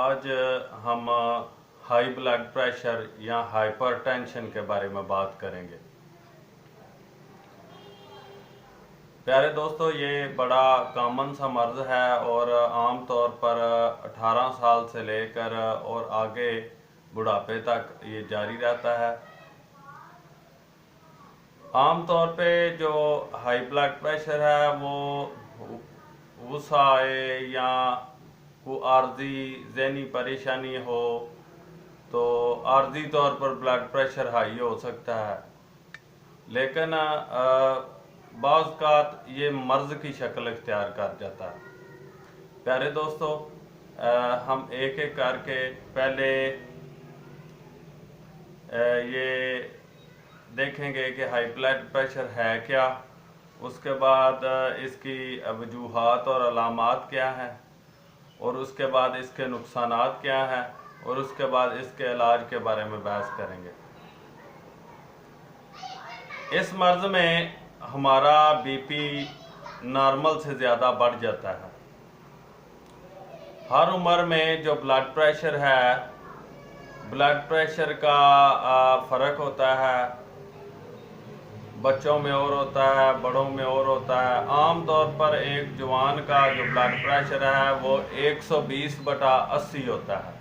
आज हम high blood pressure या हाइपरटेंशन के बारे में बात करेंगे। प्यारे दोस्तों, ये बड़ा कॉमन सा मर्ज है और आम तौर पर 18 साल से लेकर और आगे बुढ़ापे तक ये जारी रहता है। आम तौर पे जो हाई ब्लड प्रेशर है वो वसाए या कोई आर्जी ज़हनी परेशानी हो तो आर्जी तौर पर ब्लड प्रेशर हाई हो सकता है, लेकिन बाज़ ये मर्ज़ की शक्ल इख्तियार कर जाता है। प्यारे दोस्तों, हम एक एक करके पहले ये देखेंगे कि हाई ब्लड प्रेशर है क्या, उसके बाद इसकी वजूहात और अलामात क्या हैं, और उसके बाद इसके नुकसानात क्या हैं, और उसके बाद इसके इलाज के बारे में बहस करेंगे। इस मर्ज में हमारा बीपी नॉर्मल से ज़्यादा बढ़ जाता है। हर उम्र में जो ब्लड प्रेशर है, ब्लड प्रेशर का फ़र्क होता है। बच्चों में और होता है, बड़ों में और होता है। आम तौर पर एक जवान का जो ब्लड प्रेशर है वो 120/80 होता है।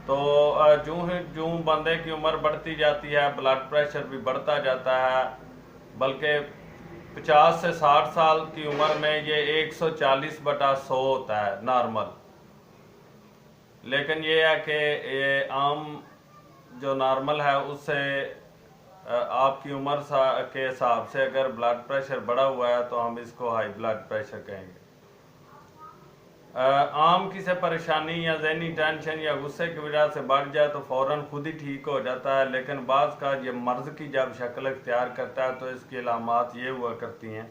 तो जूँ बंदे की उम्र बढ़ती जाती है, ब्लड प्रेशर भी बढ़ता जाता है। बल्कि 50 से 60 साल की उम्र में ये 140/100 होता है नॉर्मल। लेकिन ये है कि ये आम जो नॉर्मल है उससे आपकी उम्र के हिसाब से अगर ब्लड प्रेशर बढ़ा हुआ है तो हम इसको हाई ब्लड प्रेशर कहेंगे। आम किसी परेशानी या ज़हनी टेंशन या गुस्से की वजह से बढ़ जाए तो फ़ौरन खुद ही ठीक हो जाता है, लेकिन बाज़ का ये मर्ज़ की जब शक्ल इख्तियार करता है तो इसकी अलामात ये हुआ करती हैं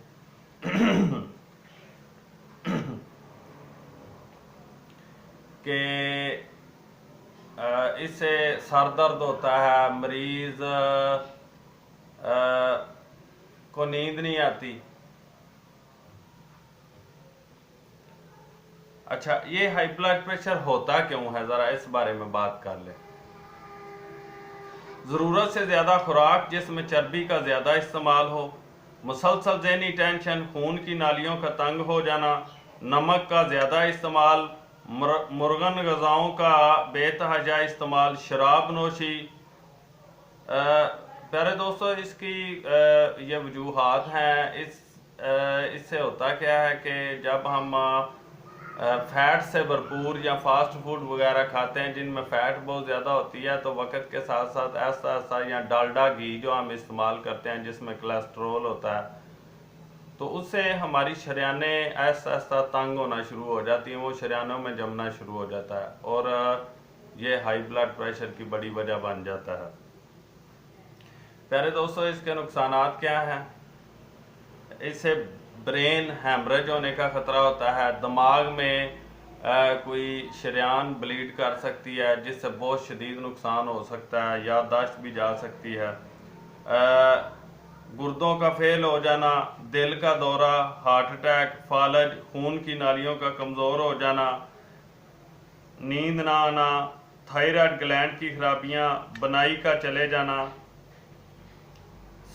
कि इससे सर दर्द होता है, मरीज़ को नींद नहीं आती। अच्छा, ये हाई ब्लड प्रेशर होता क्यों है, ज़रा इस बारे में बात कर ले। ज़रूरत से ज़्यादा खुराक जिसमें चर्बी का ज़्यादा इस्तेमाल हो, मुसलसल ज़हनी टेंशन, खून की नालियों का तंग हो जाना, नमक का ज़्यादा इस्तेमाल, मुर्गन ग़िज़ाओं का बेतहाशा इस्तेमाल, शराब नोशी। प्यारे दोस्तों, इसकी ये वजूहात हैं। इससे होता क्या है कि जब हम फ़ैट से भरपूर या फास्ट फूड वगैरह खाते हैं जिनमें फ़ैट बहुत ज़्यादा होती है, तो वक्त के साथ साथ ऐसा ऐसा या डालडा घी जो हम इस्तेमाल करते हैं जिसमें कोलेस्ट्रॉल होता है, तो उससे हमारी शरीयानें ऐसा ऐसा तंग होना शुरू हो जाती हैं, वो शरीयानों में जमना शुरू हो जाता है और ये हाई ब्लड प्रेशर की बड़ी वजह बन जाता है। प्यारे दोस्तों, इसके नुकसानात क्या हैं? इससे ब्रेन हैमरेज होने का ख़तरा होता है, दिमाग में कोई शरीयान ब्लीड कर सकती है जिससे बहुत शदीद नुकसान हो सकता है, याददाश्त भी जा सकती है। गुर्दों का फेल हो जाना, दिल का दौरा, हार्ट अटैक, फालज, खून की नालियों का कमज़ोर हो जाना, नींद ना आना, थायराइड ग्लैंड की खराबियाँ, बनाई का चले जाना,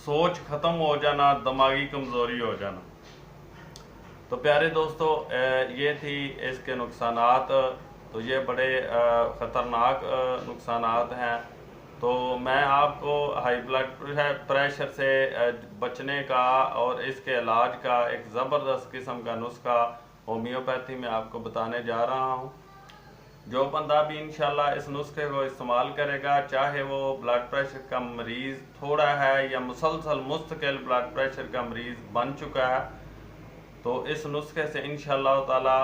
सोच ख़त्म हो जाना, दिमागी कमज़ोरी हो जाना। तो प्यारे दोस्तों, ये थी इसके नुकसानात। तो ये बड़े ख़तरनाक नुकसानात हैं। तो मैं आपको हाई ब्लड प्रेशर से बचने का और इसके इलाज का एक ज़बरदस्त किस्म का नुस्खा होम्योपैथी में आपको बताने जा रहा हूँ। जो बंदा भी इंशाल्लाह इस नुस्खे को इस्तेमाल करेगा, चाहे वो ब्लड प्रेशर का मरीज़ थोड़ा है या मुसलसल मुस्तकिल ब्लड प्रेशर का मरीज़ बन चुका है, तो इस नुस्खे से इंशाल्लाह ताला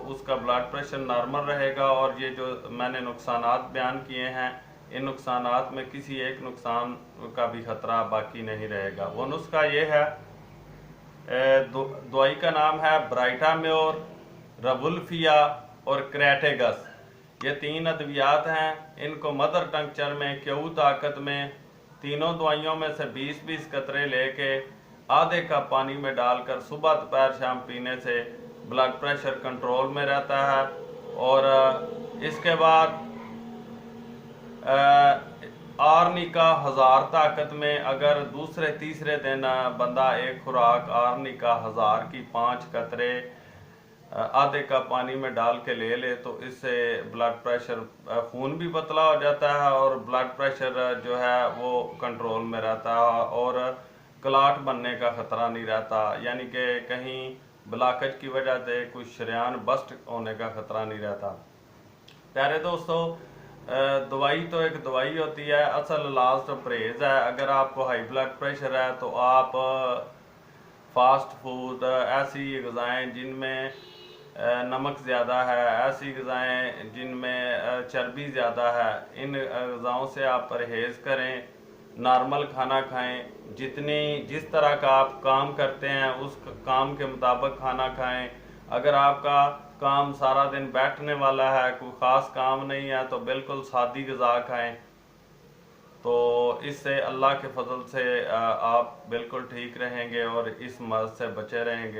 उसका ब्लड प्रेशर नॉर्मल रहेगा। और ये जो मैंने नुकसानात बयान किए हैं, इन नुकसानात में किसी एक नुकसान का भी ख़तरा बाकी नहीं रहेगा। वो नुस्खा ये है, दवाई का नाम है ब्राइटाम्योर, रवुल्फिया और क्रेटेगस। ये 3 अद्वियात हैं। इनको मदर टंक्चर में क्यू ताकत में तीनों दवाइयों में से 20-20 कतरे लेके आधे कप पानी में डालकर सुबह दोपहर शाम पीने से ब्लड प्रेशर कंट्रोल में रहता है और उसके बाद आर्नी का 1000 ताकत में अगर दूसरे तीसरे दिन बंदा एक खुराक आर्नी का 1000 की 5 कतरे आधे कप पानी में डाल के ले ले तो इससे ब्लड प्रेशर, खून भी पतला हो जाता है और ब्लड प्रेशर जो है वो कंट्रोल में रहता है और क्लाट बनने का खतरा नहीं रहता, यानी कि कहीं ब्लॉकेज की वजह से कुछ शरेयान बस्ट होने का खतरा नहीं रहता। प्यारे दोस्तों, दवाई तो एक दवाई होती है, असल इलाज तो परहेज है। अगर आपको हाई ब्लड प्रेशर है तो आप फास्ट फूड, ऐसी ग़िज़ाएँ जिनमें नमक ज़्यादा है, ऐसी ग़िज़ाएँ जिनमें चर्बी ज़्यादा है, इन ग़िज़ाओं से आप परहेज़ करें, नॉर्मल खाना खाएं। जिस तरह का आप काम करते हैं उस काम के मुताबिक खाना खाएं। अगर आपका काम सारा दिन बैठने वाला है, कोई ख़ास काम नहीं है, तो बिल्कुल सादी ग़िज़ा खाएं। तो इससे अल्लाह के फजल से आप बिल्कुल ठीक रहेंगे और इस मर्ज़ से बचे रहेंगे।